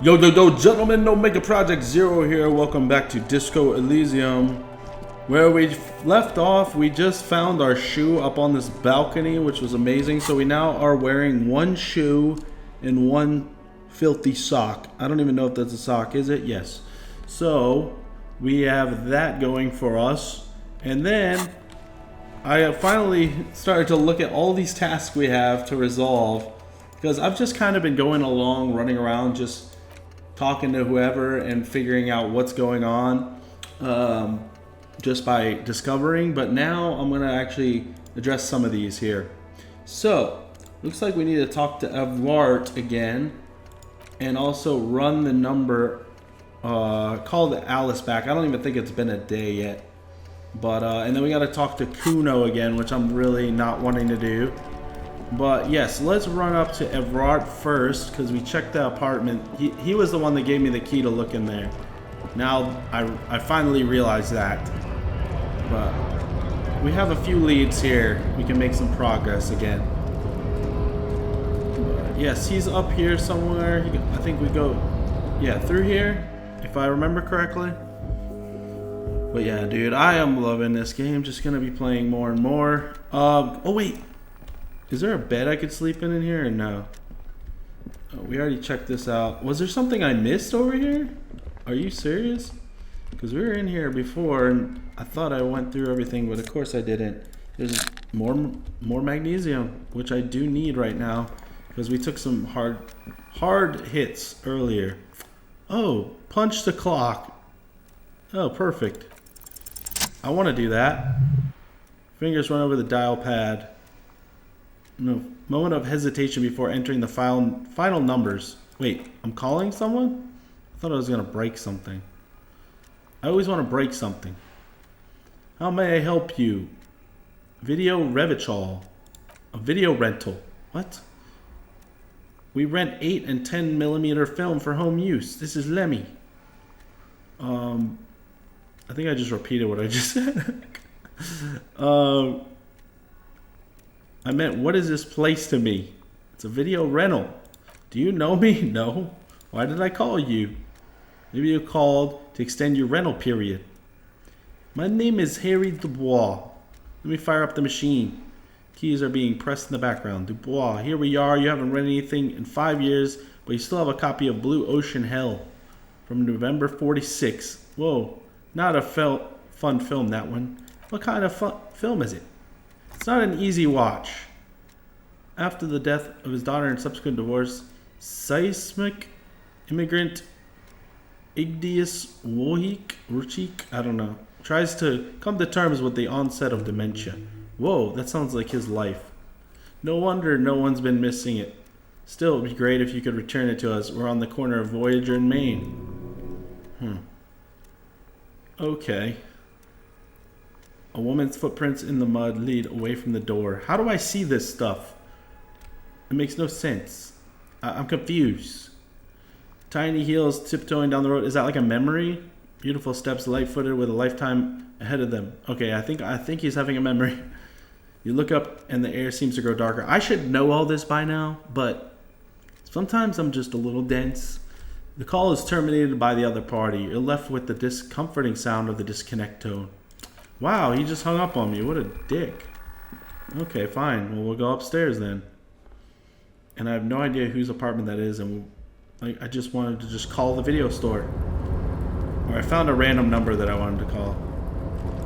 Yo, gentlemen, no Mega Project Zero here. Welcome back to Disco Elysium. Where we left off, we just found our shoe up on this balcony, which was amazing. So we now are wearing one shoe and one filthy sock. I don't even know if that's a sock, is it? Yes. So we have that going for us. And then I finally started to look at all these tasks we have to resolve, because I've just kind of been going along, running around, just talking to whoever and figuring out what's going on just by discovering. But now I'm going to actually address some of these here. So looks like we need to talk to Evart again and also run the number, call the Alice back. I don't even think it's been a day yet. But and then we got to talk to Kuno again, which I'm really not wanting to do. But yes, let's run up to Evart first, because we checked the apartment. He was the one that gave me the key to look in there. Now I finally realized that. But we have a few leads here. We can make some progress again. But yes, he's up here somewhere. I think we go, yeah, through here, if I remember correctly. But yeah, dude, I am loving this game. Just gonna be playing more and more. Oh wait. Is there a bed I could sleep in here or no? Oh, we already checked this out. Was there something I missed over here? Are you serious? Because we were in here before and I thought I went through everything, but of course I didn't. There's more magnesium, which I do need right now, because we took some hard hits earlier. Oh, punch the clock. Oh, perfect. I want to do that. Fingers run over the dial pad. No, moment of hesitation before entering the final numbers. Wait, I'm calling someone? I thought I was going to break something. I always want to break something. How may I help you? Video Revichol. A video rental. What? We rent 8 and 10 millimeter film for home use. This is Lemmy. I think I just repeated what I just said. I meant, what is this place to me? It's a video rental. Do you know me? No. Why did I call you? Maybe you called to extend your rental period. My name is Harry Dubois. Let me fire up the machine. Keys are being pressed in the background. Dubois, here we are. You haven't read anything in 5 years, but you still have a copy of Blue Ocean Hell from November 46. Whoa, not a fun film, that one. What kind of film is it? It's not an easy watch. After the death of his daughter and subsequent divorce, seismic immigrant Igdius Ruchik, I don't know, tries to come to terms with the onset of dementia. Whoa, that sounds like his life. No wonder no one's been missing it. Still, it would be great if you could return it to us. We're on the corner of Voyager and Maine. Okay. A woman's footprints in the mud lead away from the door. How do I see this stuff? It makes no sense. I'm confused. Tiny heels tiptoeing down the road. Is that like a memory? Beautiful steps, light-footed with a lifetime ahead of them. Okay, I think he's having a memory. You look up and the air seems to grow darker. I should know all this by now, but sometimes I'm just a little dense. The call is terminated by the other party. You're left with the discomforting sound of the disconnect tone. Wow, he just hung up on me. What a dick. Okay, fine. Well, we'll go upstairs then. And I have no idea whose apartment that is, and I just wanted to just call the video store. Or I found a random number that I wanted to call.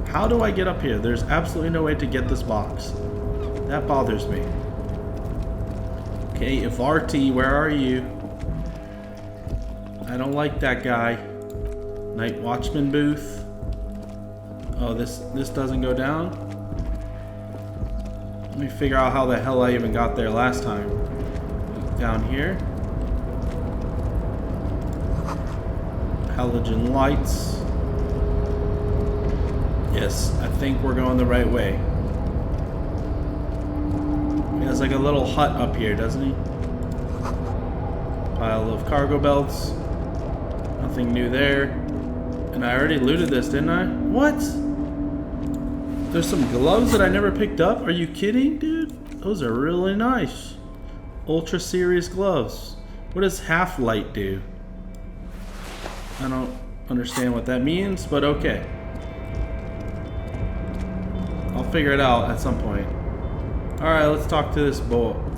How do I get up here? There's absolutely no way to get this box. That bothers me. Okay, if RT, where are you? I don't like that guy. Night Watchman booth. Oh, this doesn't go down? Let me figure out how the hell I even got there last time. Down here. Halogen lights. Yes, I think we're going the right way. He has like a little hut up here, doesn't he? Pile of cargo belts. Nothing new there. And I already looted this, didn't I? What? There's some gloves that I never picked up? Are you kidding, dude? Those are really nice. Ultra Series gloves. What does half light do? I don't understand what that means, but okay. I'll figure it out at some point. Alright, let's talk to this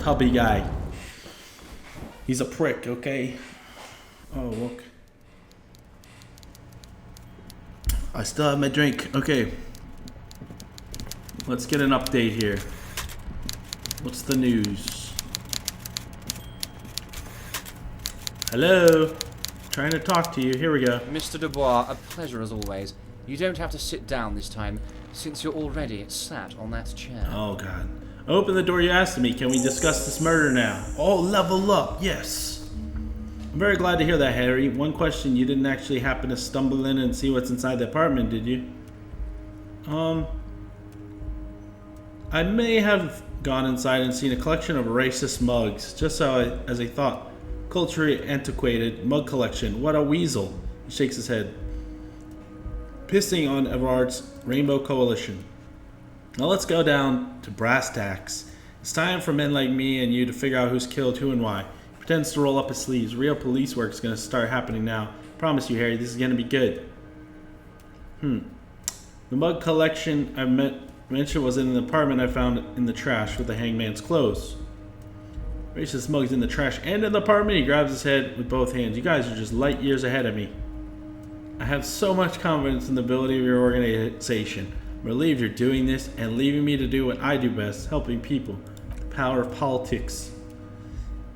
tubby guy. He's a prick, okay? Oh, look. I still have my drink. Okay. Let's get an update here. What's the news? Hello? Trying to talk to you. Here we go. Mr. Dubois, a pleasure as always. You don't have to sit down this time, since you're already sat on that chair. Oh, God. Open the door you asked me. Can we discuss this murder now? Oh, level up. Yes. I'm very glad to hear that, Harry. One question, you didn't actually happen to stumble in and see what's inside the apartment, did you? I may have gone inside and seen a collection of racist mugs, just as I thought. Culturally antiquated mug collection. What a weasel. He shakes his head. Pissing on Everard's Rainbow Coalition. Now let's go down to brass tacks. It's time for men like me and you to figure out who's killed who and why. He pretends to roll up his sleeves. Real police work is going to start happening now. Promise you, Harry, this is going to be good. The mug collection I mentioned was in an apartment I found in the trash with the hangman's clothes. Racist mugs in the trash and in the apartment. He grabs his head with both hands. You guys are just light years ahead of me. I have so much confidence in the ability of your organization. I'm relieved you're doing this and leaving me to do what I do best, helping people. The power of politics.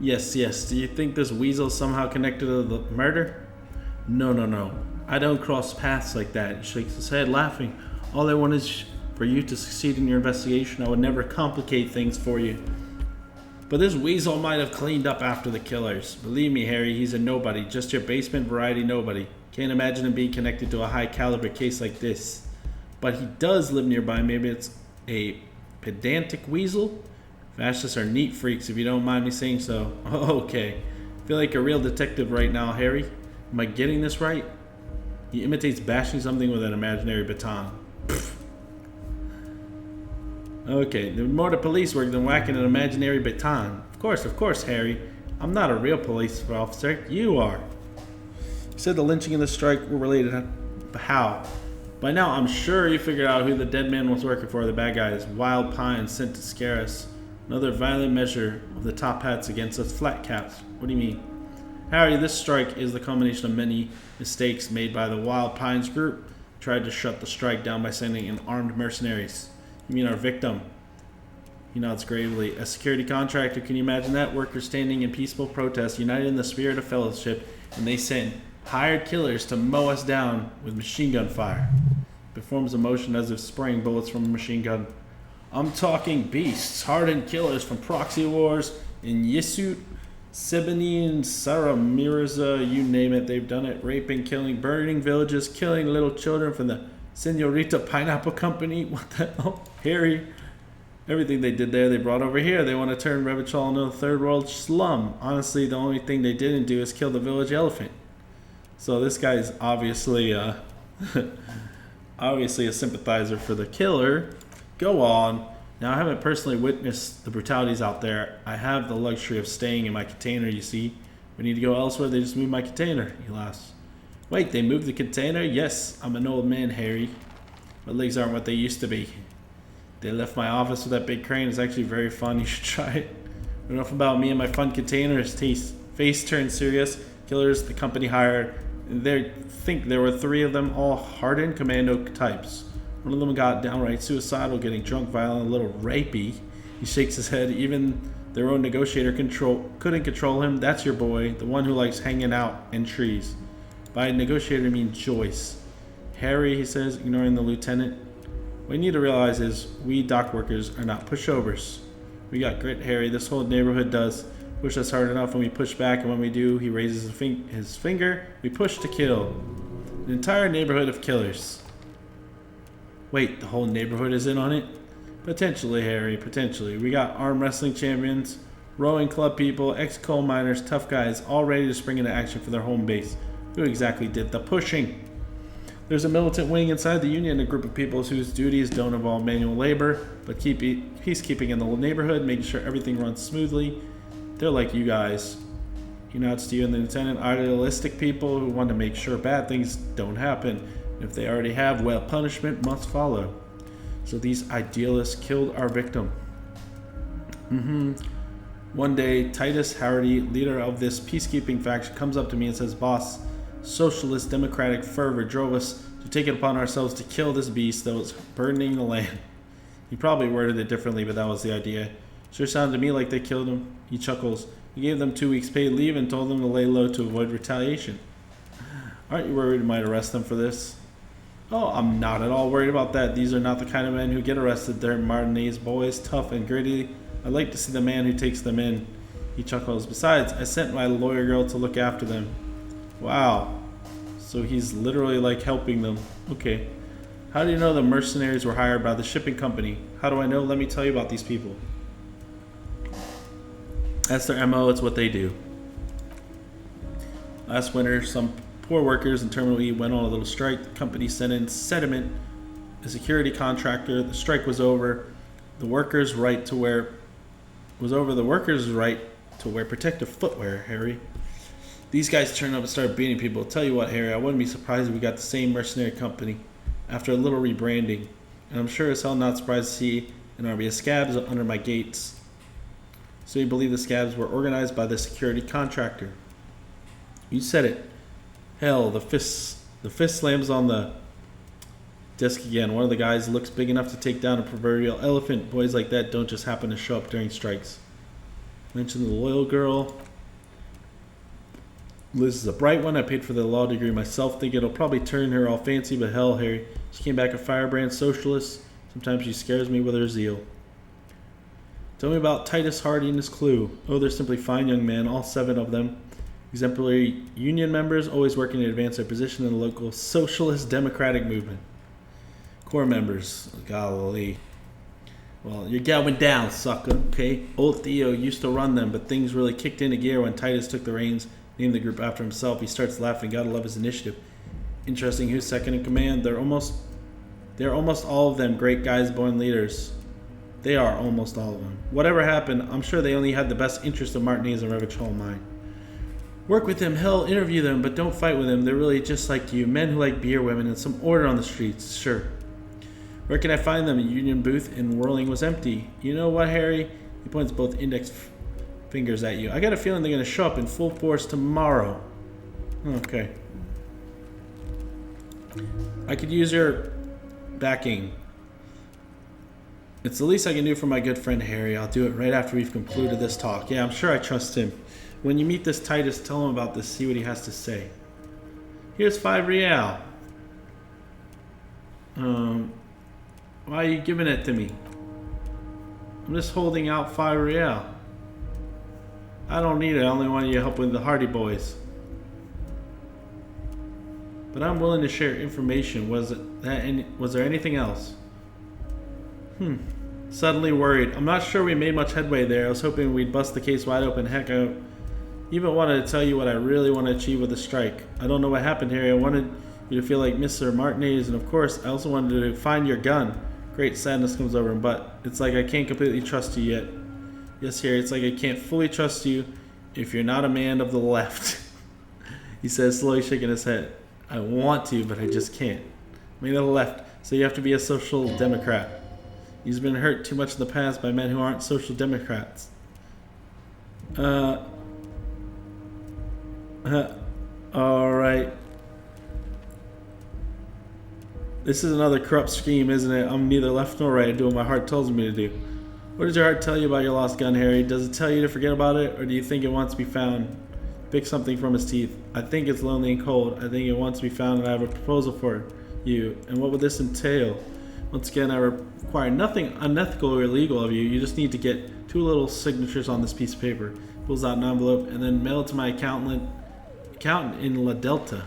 Yes. Do you think this weasel is somehow connected to the murder? No. I don't cross paths like that. He shakes his head, laughing. All I want is for you to succeed in your investigation. I would never complicate things for you. But this weasel might have cleaned up after the killers. Believe me, Harry, he's a nobody. Just your basement variety nobody. Can't imagine him being connected to a high caliber case like this. But he does live nearby. Maybe it's a pedantic weasel? Fascists are neat freaks, if you don't mind me saying so. Okay. Feel like a real detective right now, Harry. Am I getting this right? He imitates bashing something with an imaginary baton. Pfft. Okay, there's more to police work than whacking an imaginary baton. Of course, Harry. I'm not a real police officer. You are. You said the lynching and the strike were related. How? By now, I'm sure you figured out who the dead man was working for. The bad guy is Wild Pine sent to scare us. Another violent measure of the top hats against us flat caps. What do you mean? Harry, this strike is the culmination of many mistakes made by the Wild Pines group. Tried to shut the strike down by sending in armed mercenaries. You mean our victim? He nods gravely. A security contractor, can you imagine that? Workers standing in peaceful protest, united in the spirit of fellowship, and they send hired killers to mow us down with machine gun fire. Performs a motion as if spraying bullets from a machine gun. I'm talking beasts, hardened killers from proxy wars in Yisut, Siboney, Sarah Mirza, you name it, they've done it. Raping, killing, burning villages, killing little children from the Senorita Pineapple Company. What the hell? Harry. Everything they did there, they brought over here. They want to turn Revachol into a third world slum. Honestly, the only thing they didn't do is kill the village elephant. So this guy's obviously obviously a sympathizer for the killer. Go on. Now, I haven't personally witnessed the brutalities out there. I have the luxury of staying in my container, you see. We need to go elsewhere, they just moved my container. He laughs. Wait, they moved the container? Yes, I'm an old man, Harry. My legs aren't what they used to be. They left my office with that big crane. It's actually very fun. You should try it. Enough about me and my fun container. His face turned serious. Killers the company hired. They think there were 3 of them, all hardened commando types. One of them got downright suicidal, getting drunk, violent, a little rapey. He shakes his head. Even their own negotiator couldn't control him. That's your boy, the one who likes hanging out in trees. By negotiator, I mean Joyce. Harry, he says, ignoring the lieutenant. What you need to realize is we dock workers are not pushovers. We got grit, Harry. This whole neighborhood does. Push us hard enough when we push back, and when we do, he raises his finger. We push to kill. An entire neighborhood of killers. Wait, the whole neighborhood is in on it? Potentially, Harry, potentially. We got arm wrestling champions, rowing club people, ex-coal miners, tough guys, all ready to spring into action for their home base. Who exactly did the pushing? There's a militant wing inside the union, a group of people whose duties don't involve manual labor, but peacekeeping in the neighborhood, making sure everything runs smoothly. They're like you guys. He nods to you and the lieutenant. Idealistic people who want to make sure bad things don't happen. If they already have, well, punishment must follow. So these idealists killed our victim. One day, Titus Hardy, leader of this peacekeeping faction, comes up to me and says, "Boss, socialist democratic fervor drove us to take it upon ourselves to kill this beast that was burdening the land." He probably worded it differently, but that was the idea. Sure sounded to me like they killed him. He chuckles. He gave them 2 weeks paid leave and told them to lay low to avoid retaliation. Aren't you worried we might arrest them for this? Oh, I'm not at all worried about that. These are not the kind of men who get arrested. They're Martinez boys, tough and gritty. I'd like to see the man who takes them in. He chuckles. Besides, I sent my lawyer girl to look after them. Wow. So he's literally like helping them. Okay. How do you know the mercenaries were hired by the shipping company? How do I know? Let me tell you about these people. That's their MO. It's what they do. Last winter, some poor workers in Terminal E went on a little strike. The company sent in Sediment, a security contractor. The strike was over. The workers' right to wear protective footwear, Harry. These guys turned up and started beating people. I'll tell you what, Harry, I wouldn't be surprised if we got the same mercenary company after a little rebranding. And I'm sure as hell not surprised to see an army of scabs under my gates. So you believe the scabs were organized by the security contractor? You said it. Hell, the fist slams on the desk again. One of the guys looks big enough to take down a proverbial elephant. Boys like that don't just happen to show up during strikes. Mention the loyal girl. Liz is a bright one. I paid for the law degree myself. Think it'll probably turn her all fancy, but hell, Harry. She came back a firebrand socialist. Sometimes she scares me with her zeal. Tell me about Titus Hardy and his crew. Oh, they're simply fine young men, all 7 of them. Exemplary union members, always working to advance their position in the local socialist democratic movement. Core members, golly. Well, you're going down, sucker, okay? Old Theo used to run them, but things really kicked into gear when Titus took the reins, named the group after himself. He starts laughing, gotta love his initiative. Interesting, who's second in command? They're almost all of them great guys born leaders. They are almost all of them. Whatever happened, I'm sure they only had the best interest of Martinez and Revich Hall in mind. Work with them, hell, interview them, but don't fight with them. They're really just like you, men who like beer, women, and some order on the streets, sure. Where can I find them? A union booth in Whirling was empty. You know what, Harry? He points both index fingers at you. I got a feeling they're going to show up in full force tomorrow. Okay. I could use your backing. It's the least I can do for my good friend Harry. I'll do it right after we've concluded this talk. Yeah, I'm sure I trust him. When you meet this Titus, tell him about this. See what he has to say. Here's 5 real. Why are you giving it to me? I'm just holding out 5 real. I don't need it. I only want you to help with the Hardy Boys. But I'm willing to share information. Was there anything else? Suddenly worried. I'm not sure we made much headway there. I was hoping we'd bust the case wide open. Heck, I even wanted to tell you what I really want to achieve with the strike. I don't know what happened here. I wanted you to feel like Mr. Martinez, and of course, I also wanted to find your gun. Great sadness comes over him, but it's like I can't completely trust you yet. Yes, Harry, it's like I can't fully trust you if you're not a man of the left. He says, slowly shaking his head. I want to, but I just can't. Man of the left, so you have to be a social democrat. He's been hurt too much in the past by men who aren't social democrats. Alright. This is another corrupt scheme, isn't it? I'm neither left nor right. I do what my heart tells me to do. What does your heart tell you about your lost gun, Harry? Does it tell you to forget about it, or do you think it wants to be found? Pick something from his teeth. I think it's lonely and cold. I think it wants to be found, and I have a proposal for you. And what would this entail? Once again, I require nothing unethical or illegal of you. You just need to get 2 little signatures on this piece of paper. Pulls out an envelope and then mail it to my accountant in La Delta.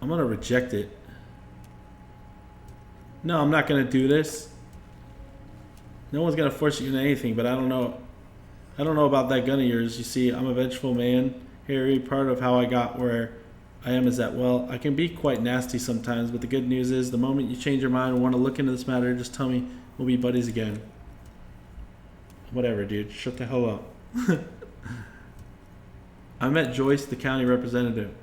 I'm gonna reject it. No, I'm not gonna do this. No one's gonna force you into anything, but I don't know about that gun of yours. You see, I'm a vengeful man, Harry. Part of how I got where I am is that, well, I can be quite nasty sometimes, but the good news is the moment you change your mind and want to look into this matter, just tell me. We'll be buddies again. Whatever, dude. Shut the hell up. I met Joyce, the county representative.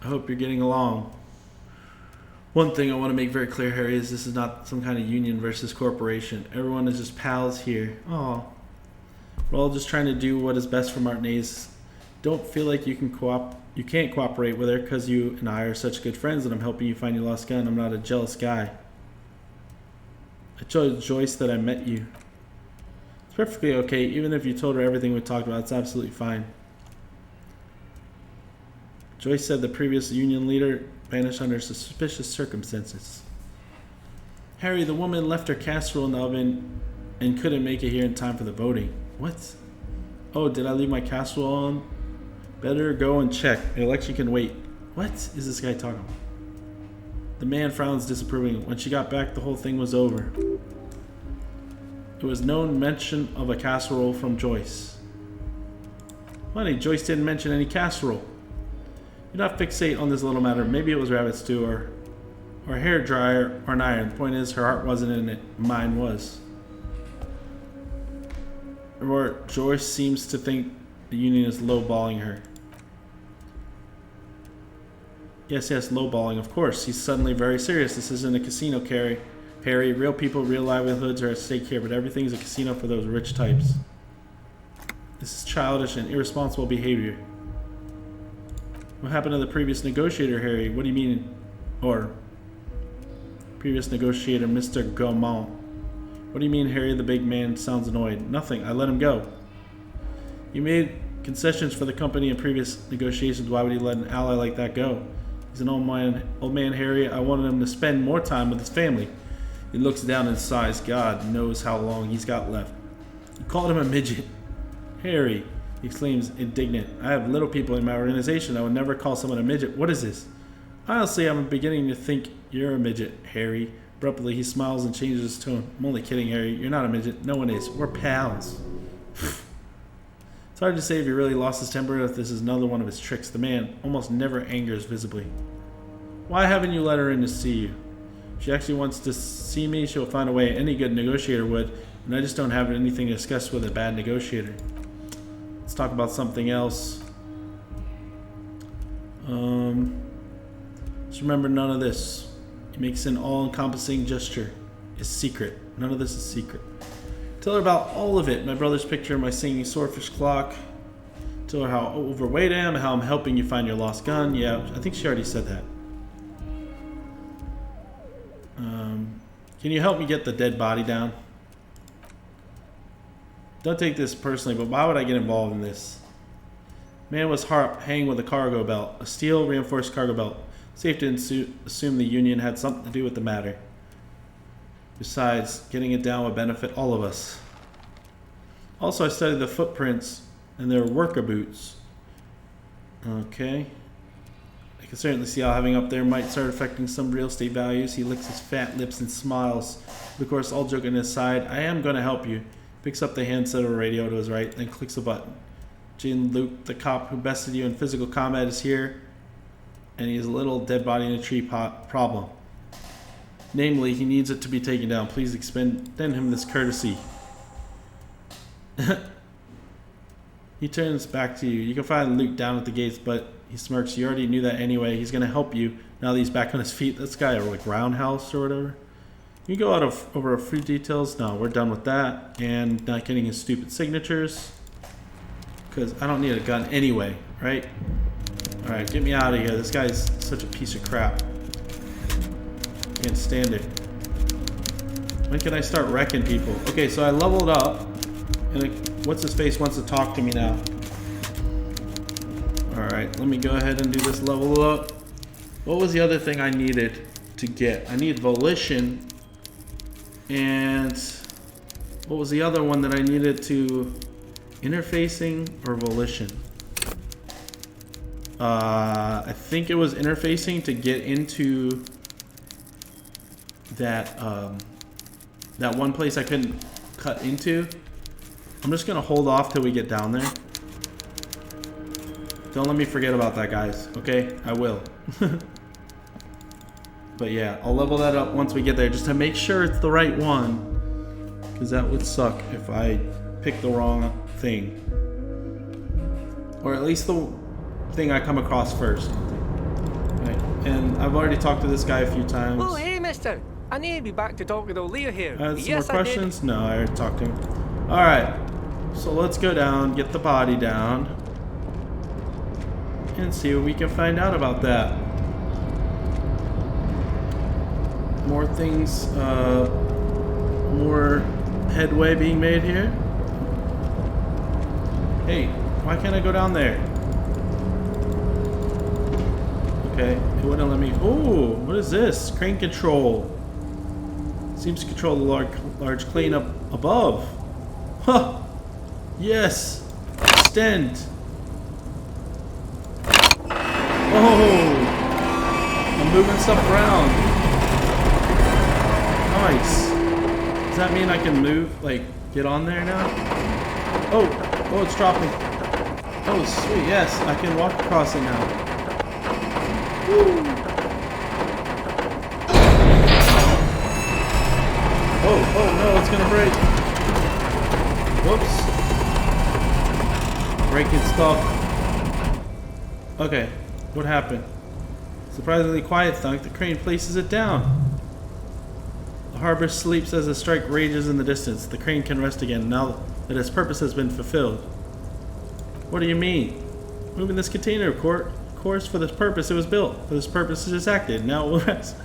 I hope you're getting along. One thing I want to make very clear, Harry, is this is not some kind of union versus corporation. Everyone is just pals here. Aw. We're all just trying to do what is best for Martinez. Don't feel like you can't cooperate with her because you and I are such good friends and I'm helping you find your lost gun. I'm not a jealous guy. I told Joyce that I met you. It's perfectly okay. Even if you told her everything we talked about, it's absolutely fine. Joyce said the previous union leader vanished under suspicious circumstances. Harry, the woman left her casserole in the oven and couldn't make it here in time for the voting. What? Oh, did I leave my casserole on? Better go and check. The election can wait. What is this guy talking about? The man frowns disapproving. When she got back, the whole thing was over. There was no mention of a casserole from Joyce. Funny, Joyce didn't mention any casserole. Do not fixate on this little matter. Maybe it was rabbit stew or a hair dryer or an iron. The point is, her heart wasn't in it. Mine was. Or Joyce seems to think the union is lowballing her. Yes, lowballing, of course. He's suddenly very serious. This isn't a casino, Harry. Real people, real livelihoods are at stake here, but everything's a casino for those rich types. This is childish and irresponsible behavior. What happened to the previous negotiator, Harry? What do you mean? Or previous negotiator, Mr. Gaumont. What do you mean, Harry? The big man sounds annoyed. Nothing. I let him go. You made concessions for the company in previous negotiations. Why would he let an ally like that go? He's an old man, Harry. I wanted him to spend more time with his family. He looks down and sighs. God knows how long he's got left. You called him a midget. Harry, he exclaims, indignant. I have little people in my organization. I would never call someone a midget. What is this? Honestly, I'm beginning to think you're a midget, Harry. Abruptly, he smiles and changes his tone. I'm only kidding, Harry. You're not a midget. No one is. We're pals. It's hard to say if he really lost his temper or if this is another one of his tricks. The man almost never angers visibly. Why haven't you let her in to see you? If she actually wants to see me, she'll find a way. Any good negotiator would. And I just don't have anything to discuss with a bad negotiator. Let's talk about something else. Just remember none of this. He makes an all-encompassing gesture. It's secret. None of this is secret. Tell her about all of it. My brother's picture, my singing swordfish clock. Tell her how overweight I am, how I'm helping you find your lost gun. Yeah, I think she already said that. Can you help me get the dead body down? Don't take this personally, but why would I get involved in this? Man was hanging with a cargo belt, a steel reinforced cargo belt. Safe to assume the union had something to do with the matter. Besides, getting it down would benefit all of us. Also, I studied the footprints and their worker boots. Okay. I can certainly see how having up there might start affecting some real estate values. He licks his fat lips and smiles. But of course, all joking aside, I am going to help you. Picks up the handset of a radio to his right, then clicks a button. Jean-Luc, the cop who bested you in physical combat, is here, and he has a little dead body in a tree problem. Namely, he needs it to be taken down. Please extend him this courtesy. He turns back to you. You can find Luke down at the gates, but he smirks. You already knew that anyway. He's going to help you now that he's back on his feet. This guy, or like roundhouse or whatever. You go over a few details. No, we're done with that. And not getting his stupid signatures. Because I don't need a gun anyway, right? Alright, get me out of here. This guy's such a piece of crap. Can't stand it. When can I start wrecking people? Okay, so I leveled up. And what's his face wants to talk to me now. Alright, let me go ahead and do this level up. What was the other thing I needed to get? I need volition. And what was the other one that I needed to... Interfacing or volition? I think it was interfacing to get into that that one place I couldn't cut into. I'm just gonna hold off till we get down there. Don't let me forget about that, guys. Okay, I will. But yeah, I'll level that up once we get there, just to make sure it's the right one, because that would suck if I picked the wrong thing. Or at least the thing I come across first. Right. And I've already talked to this guy a few times. Oh, hey, mister. I need to be back to talking to Leah here. Some Yes, more questions? No, I already talked to him. Alright. So let's go down, get the body down, and see what we can find out about that. More things, more headway being made here. Hey, why can't I go down there? Okay, it wouldn't let me. Oh, what is this? Crane control. Seems to control the large crane up above. Huh. Yes. Extend. Oh. I'm moving stuff around. Nice. Does that mean I can move, like, get on there now? Oh, it's dropping. Oh, sweet, yes, I can walk across it now. Woo. Oh no, it's gonna break. Whoops. Breaking stuff. Okay, what happened? Surprisingly quiet thunk, the crane places it down. The harbor sleeps as the strike rages in the distance. The crane can rest again now that its purpose has been fulfilled. What do you mean? Moving this container, of course, for this purpose it was built. For this purpose it is acted. Now it will rest.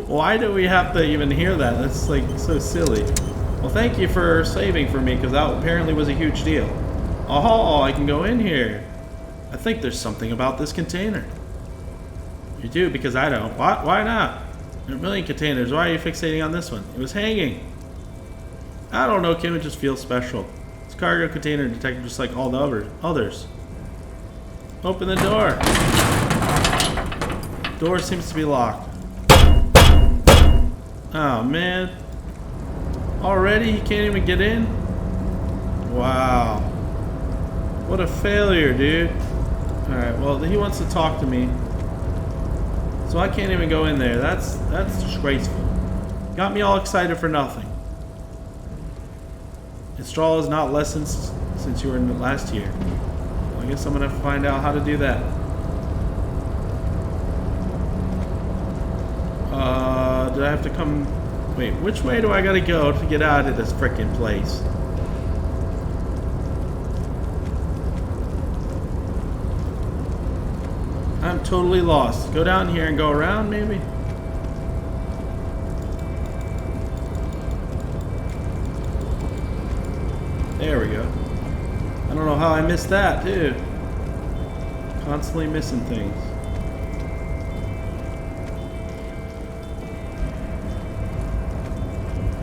Why do we have to even hear that? That's like so silly. Well, thank you for saving for me, because that apparently was a huge deal. Oh, I can go in here. I think there's something about this container. You do, because I don't. Why not? There are a million containers. Why are you fixating on this one? It was hanging. I don't know, Kim. It just feels special. It's a cargo container detected just like all the others. Open the door. Door seems to be locked. Oh, man. Already? He can't even get in? Wow. What a failure, dude. Alright, well, he wants to talk to me. So I can't even go in there. That's disgraceful. Got me all excited for nothing. And straw is not lessened since you were in the last year. Well, I guess I'm gonna have to find out how to do that. Did I have to come... Wait, which way do I gotta go to get out of this frickin' place? I'm totally lost. Go down here and go around, maybe? There we go. I don't know how I missed that, too. Constantly missing things.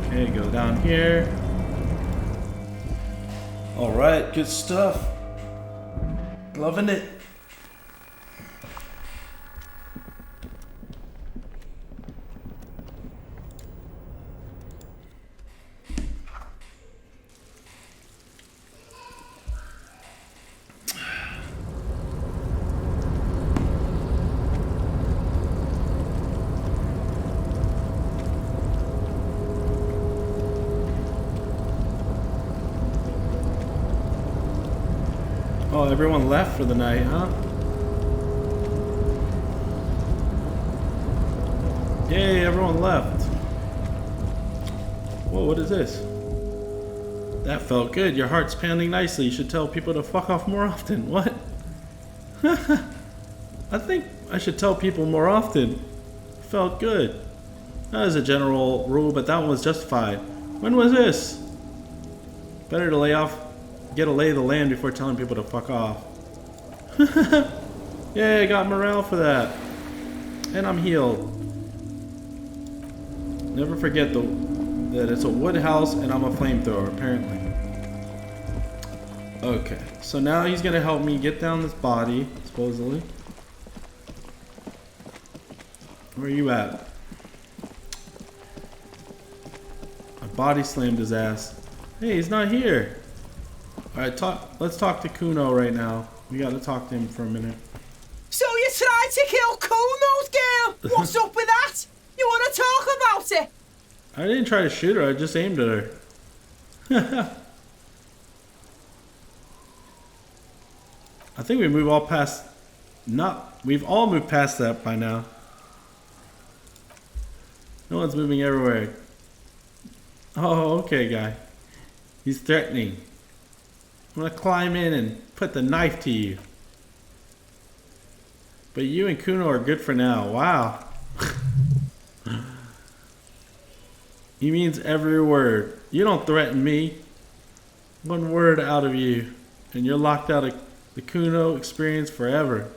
Okay, go down here. Alright, good stuff. Loving it. Oh, everyone left for the night, huh? Yay, everyone left. Whoa, what is this? That felt good. Your heart's pounding nicely. You should tell people to fuck off more often. What? I think I should tell people more often. Felt good. That is a general rule, but that one was justified. When was this? Better to get a lay of the land before telling people to fuck off. Yay, I got morale for that. And I'm healed. Never forget that it's a wood house and I'm a flamethrower, apparently. Okay, so now he's gonna help me get down this body, supposedly. Where are you at? My body slammed his ass. Hey, he's not here. Alright, let's talk to Kuno right now. We gotta talk to him for a minute. So you tried to kill Kuno's girl? What's up with that? You wanna talk about it? I didn't try to shoot her, I just aimed at her. I think we move all past... We've all moved past that by now. No one's moving everywhere. Oh, okay, guy. He's threatening. I'm gonna climb in and put the knife to you. But you and Kuno are good for now. Wow. He means every word. You don't threaten me. One word out of you, and you're locked out of the Kuno experience forever.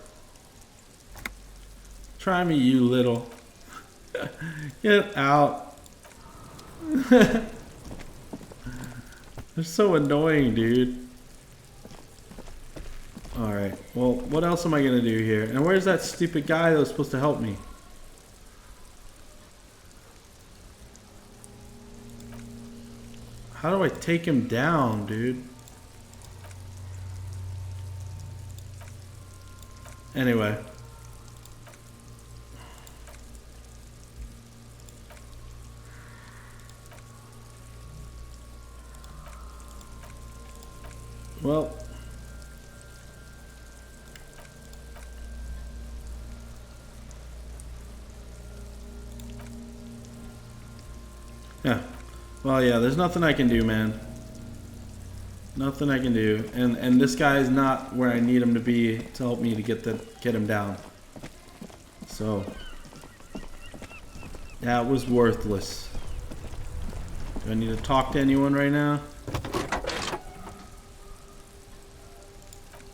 Try me, you little. Get out. They're so annoying, dude. Alright, well, what else am I gonna do here? And where's that stupid guy that was supposed to help me? How do I take him down, dude? Anyway. Well. Yeah. Well, yeah, there's nothing I can do, man. Nothing I can do. And this guy is not where I need him to be to help me to get him down. So that was worthless. Do I need to talk to anyone right now?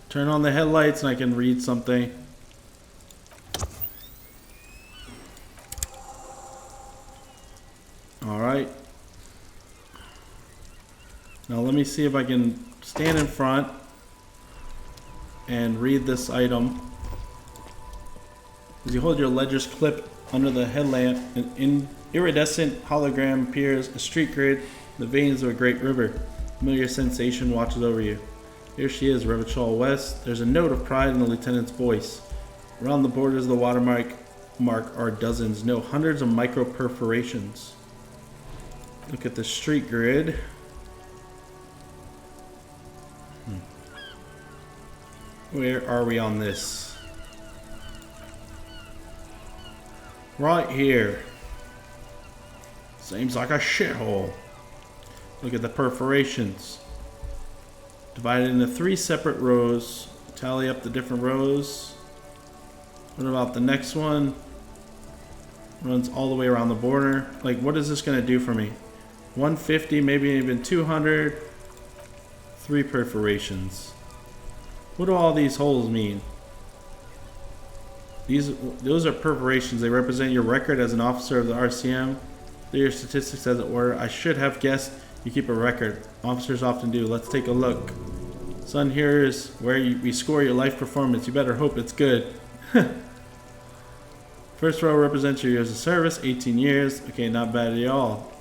Turn on the headlights and I can read something. Alright. Now let me see if I can stand in front and read this item. As you hold your ledger's clip under the headlamp, an iridescent hologram appears, a street grid, the veins of a great river. Familiar sensation watches over you. Here she is, Revachol West. There's a note of pride in the lieutenant's voice. Around the borders of the watermark are dozens, no, hundreds of micro perforations. Look at the street grid. Where are we on this? Right here. Seems like a shithole. Look at the perforations. Divided into 3 separate rows. Tally up the different rows. What about the next one? Runs all the way around the border. Like, what is this going to do for me? 150, maybe even 200. 3 perforations. What do all these holes mean? Those are perforations. They represent your record as an officer of the RCM. They're your statistics, as it were. I should have guessed you keep a record. Officers often do. Let's take a look. Son, here is where we score your life performance. You better hope it's good. First row represents your years of service, 18 years. Okay, not bad at all.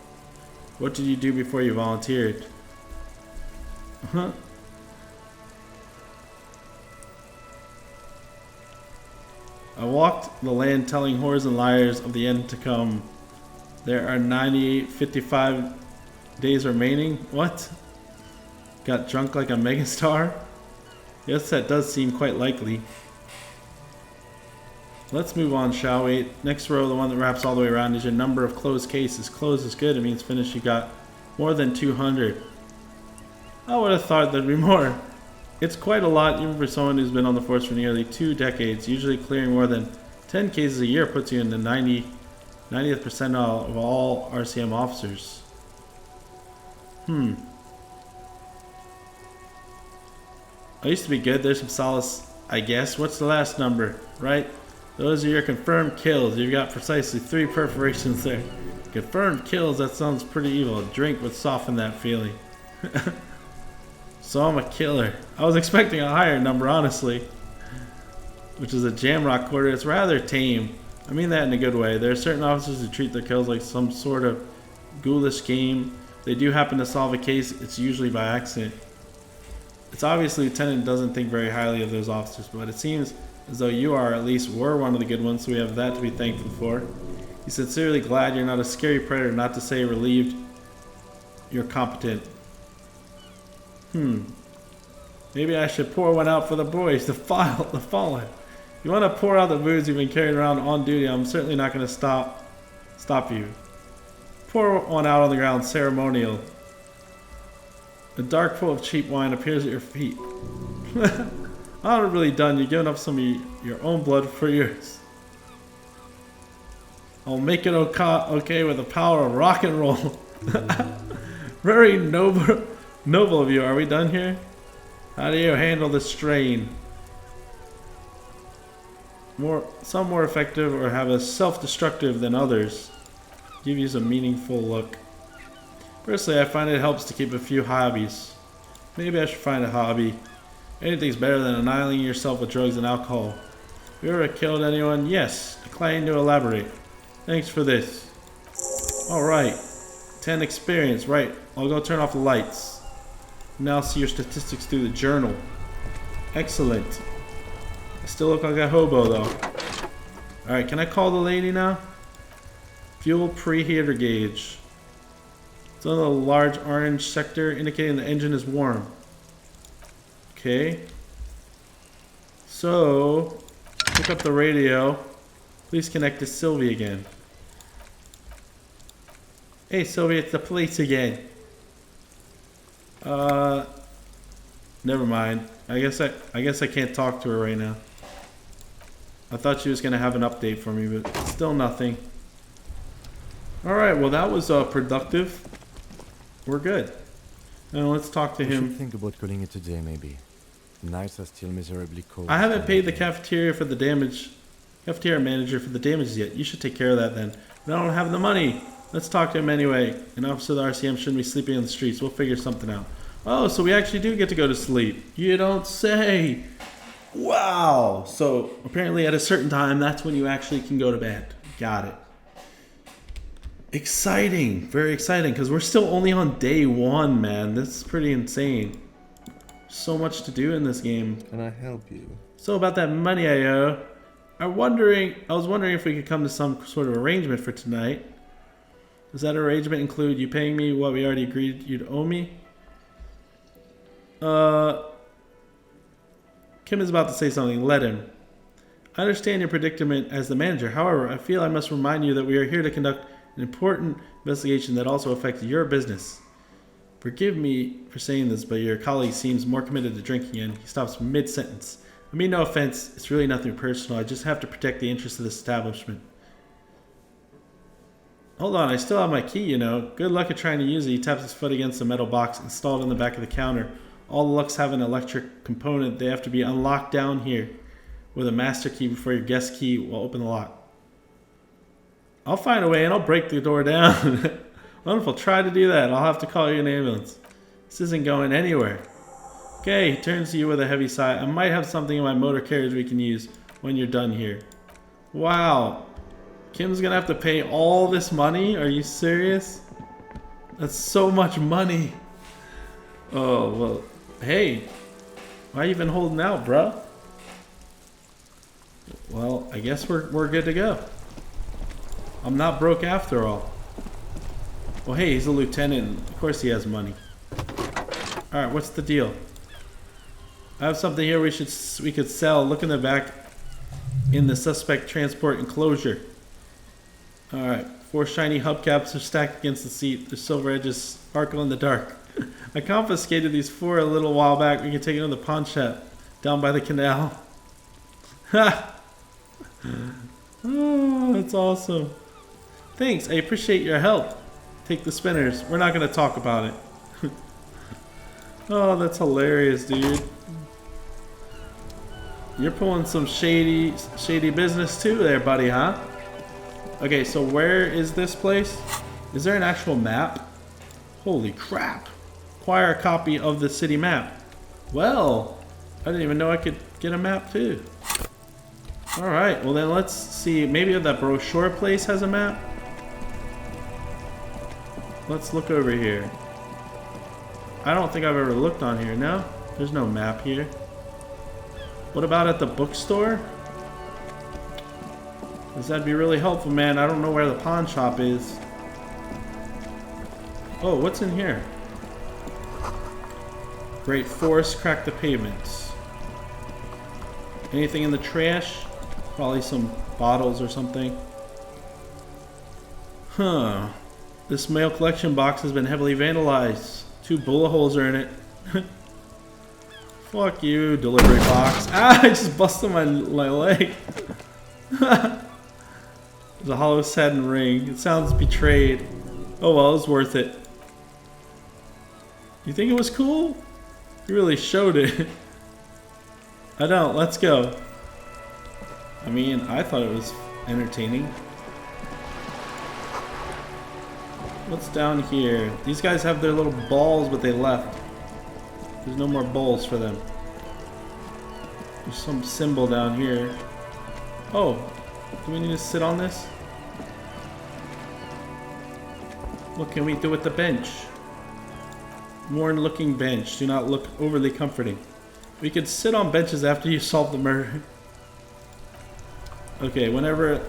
What did you do before you volunteered? I walked the land telling whores and liars of the end to come. There are 58.55 days remaining. What? Got drunk like a megastar? Yes, that does seem quite likely. Let's move on, shall we? Next row, the one that wraps all the way around, is your number of closed cases. Closed is good, it means finished. You got more than 200. I would have thought there'd be more. It's quite a lot, even for someone who's been on the force for nearly 2 decades. Usually clearing more than 10 cases a year puts you in the 90th percentile of all RCM officers. I used to be good. There's some solace, I guess. What's the last number, right? Those are your confirmed kills. You've got precisely 3 perforations there. Confirmed kills, that sounds pretty evil. A drink would soften that feeling. So I'm a killer. I was expecting a higher number, honestly. Which is a Jamrock quarter. It's rather tame. I mean that in a good way. There are certain officers who treat their kills like some sort of ghoulish game. They do happen to solve a case, it's usually by accident. It's obvious Lieutenant doesn't think very highly of those officers, but it seems as though you are, at least were, one of the good ones, so we have that to be thankful for. He's sincerely glad you're not a scary predator, not to say relieved you're competent. Maybe I should pour one out for the boys, the fallen. You want to pour out the booze you've been carrying around on duty, I'm certainly not going to stop you. Pour one out on the ground, ceremonial. A dark pool of cheap wine appears at your feet. I'm really done. You're giving up some of your own blood for yours. I'll make it okay with the power of rock and roll. Very noble of you. Are we done here? How do you handle the strain? Some more effective or have a self-destructive than others. Give you some meaningful look. Personally, I find it helps to keep a few hobbies. Maybe I should find a hobby. Anything's better than annihilating yourself with drugs and alcohol. Have you ever killed anyone? Yes. Decline to elaborate. Thanks for this. Alright. 10 experience. Right. I'll go turn off the lights. Now see your statistics through the journal. Excellent. I still look like a hobo though. Alright, can I call the lady now? Fuel preheater gauge. It's on the large orange sector indicating the engine is warm. Okay. So, pick up the radio. Please connect to Sylvie again. Hey Sylvie, it's the police again. Never mind. I guess I can't talk to her right now. I thought she was gonna have an update for me, but still nothing. Alright, well that was productive. We're good. Now let's talk to him. We should think about calling it a day, maybe. The nights are still miserably cold. I haven't paid the cafeteria manager for the damages yet. You should take care of that then. I don't have the money. Let's talk to him anyway. An officer of the RCM shouldn't be sleeping on the streets. We'll figure something out. Oh, so we actually do get to go to sleep. You don't say. Wow. So apparently at a certain time, that's when you actually can go to bed. Got it. Exciting. Very exciting, because we're still only on day 1, man. This is pretty insane. So much to do in this game. Can I help you? So about that money I owe, I was wondering if we could come to some sort of arrangement for tonight. Does that arrangement include you paying me what we already agreed you'd owe me? Kim is about to say something. Let him. I understand your predicament as the manager. However, I feel I must remind you that we are here to conduct an important investigation that also affects your business. Forgive me for saying this, but your colleague seems more committed to drinking and he stops mid-sentence. I mean no offense, it's really nothing personal. I just have to protect the interests of the establishment. Hold on, I still have my key, you know. Good luck at trying to use it. He taps his foot against a metal box installed in the back of the counter. All the locks have an electric component. They have to be unlocked down here with a master key before your guest key will open the lock. I'll find a way and I'll break the door down. Wonderful, try to do that. I'll have to call you an ambulance. This isn't going anywhere. Okay, he turns to you with a heavy sigh. I might have something in my motor carriage we can use when you're done here. Wow. Kim's gonna have to pay all this money? Are you serious? That's so much money. Oh, well, hey. Why you been holding out, bro? Well, I guess we're good to go. I'm not broke after all. Well, hey, he's a lieutenant. Of course he has money. Alright, what's the deal? I have something here we could sell. Look in the back in the suspect transport enclosure. Alright, 4 shiny hubcaps are stacked against the seat. The silver edges sparkle in the dark. I confiscated these 4 a little while back. We can take it to the pawn shop down by the canal. Ha! Oh, that's awesome. Thanks, I appreciate your help. Take the spinners. We're not going to talk about it. Oh, that's hilarious, dude. You're pulling some shady business too there, buddy, huh? Okay, so where is this place? Is there an actual map? Holy crap. Acquire a copy of the city map. Well, I didn't even know I could get a map too. Alright, well then let's see. Maybe that brochure place has a map? Let's look over here. I don't think I've ever looked on here. No? There's no map here. What about at the bookstore? Because that'd be really helpful, man. I don't know where the pawn shop is. Oh, what's in here? Great force, crack the pavements. Anything in the trash? Probably some bottles or something. Huh. This mail collection box has been heavily vandalized. 2 bullet holes are in it. Fuck you, delivery box. Ah, I just busted my leg. The hollow satin ring. It sounds betrayed. Oh well, it was worth it. You think it was cool? You really showed it. I don't. Let's go. I mean, I thought it was entertaining. What's down here? These guys have their little balls, but they left. There's no more bowls for them. There's some symbol down here. Oh, do we need to sit on this? What can we do with the bench? Worn looking bench. Do not look overly comforting. We could sit on benches after you solve the murder. Okay, whenever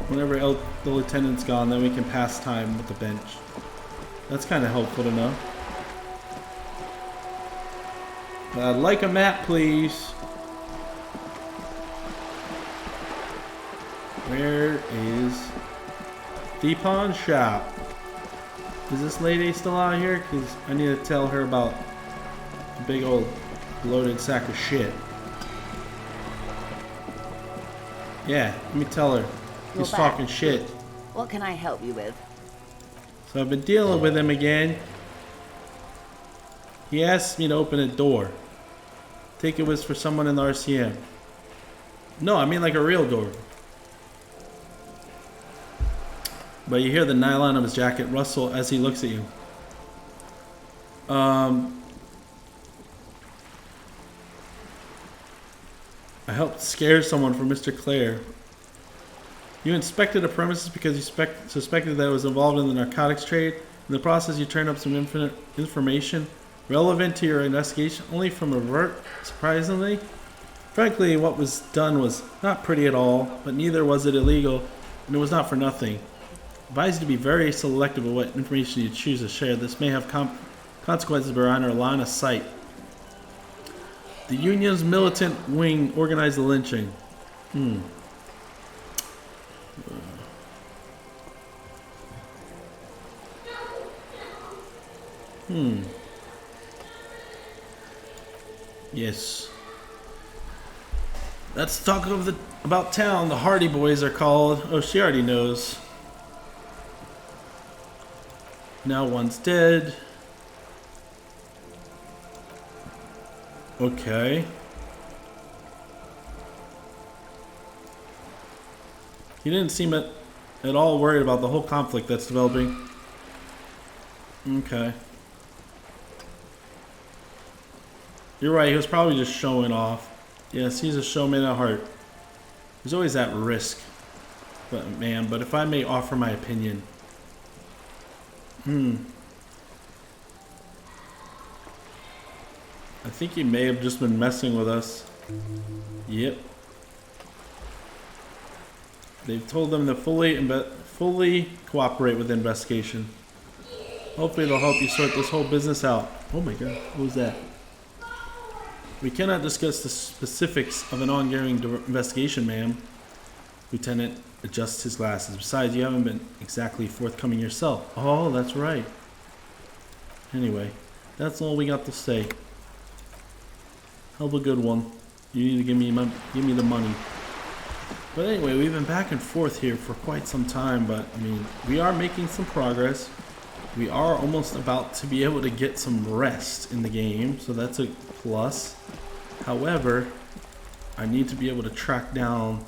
the lieutenant's gone, then we can pass time with the bench. That's kind of helpful to know. But I'd like a map, please. Where is the pawn shop? Is this lady still out here? Because I need to tell her about a big old bloated sack of shit. Yeah, let me tell her. He's talking shit. What can I help you with? So I've been dealing with him again. He asked me to open a door. Think it was for someone in the RCM. No, I mean like a real door. But you hear the nylon of his jacket rustle as he looks at you. I helped scare someone for Mr. Clare. You inspected a premises because you suspected that it was involved in the narcotics trade. In the process, you turned up some infinite information relevant to your investigation, only from a vert, surprisingly. Frankly, what was done was not pretty at all, but neither was it illegal, and it was not for nothing. I advise you to be very selective of what information you choose to share. This may have consequences beyond our line of sight. The union's militant wing organized the lynching. Yes. Let's talk about town. The Hardy Boys are called. Oh, she already knows. Now one's dead. Okay. He didn't seem at all worried about the whole conflict that's developing. Okay. You're right, he was probably just showing off. Yes, he's a showman at heart. He's always at risk. But if I may offer my opinion. I think he may have just been messing with us. Yep. They've told them to fully cooperate with the investigation. Hopefully they'll help you sort this whole business out. Oh my god, what was that? We cannot discuss the specifics of an ongoing investigation, ma'am. Lieutenant adjusts his glasses. Besides, you haven't been exactly forthcoming yourself. Oh, that's right. Anyway, that's all we got to say. Help a good one. You need to give me the money. But anyway, we've been back and forth here for quite some time, but I mean, we are making some progress. We are almost about to be able to get some rest in the game, so that's a plus. However, I need to be able to track down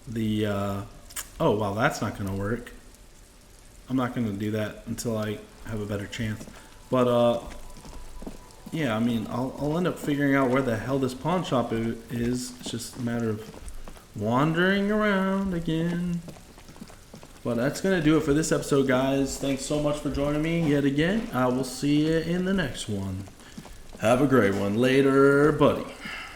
the oh wow, that's not gonna work. I'm not gonna do that until I have a better chance. But yeah, I mean, I'll end up figuring out where the hell this pawn shop is. It's just a matter of wandering around again. But that's gonna do it for this episode, guys. Thanks so much for joining me yet again. I will see you in the next one. Have a great one. Later, buddy.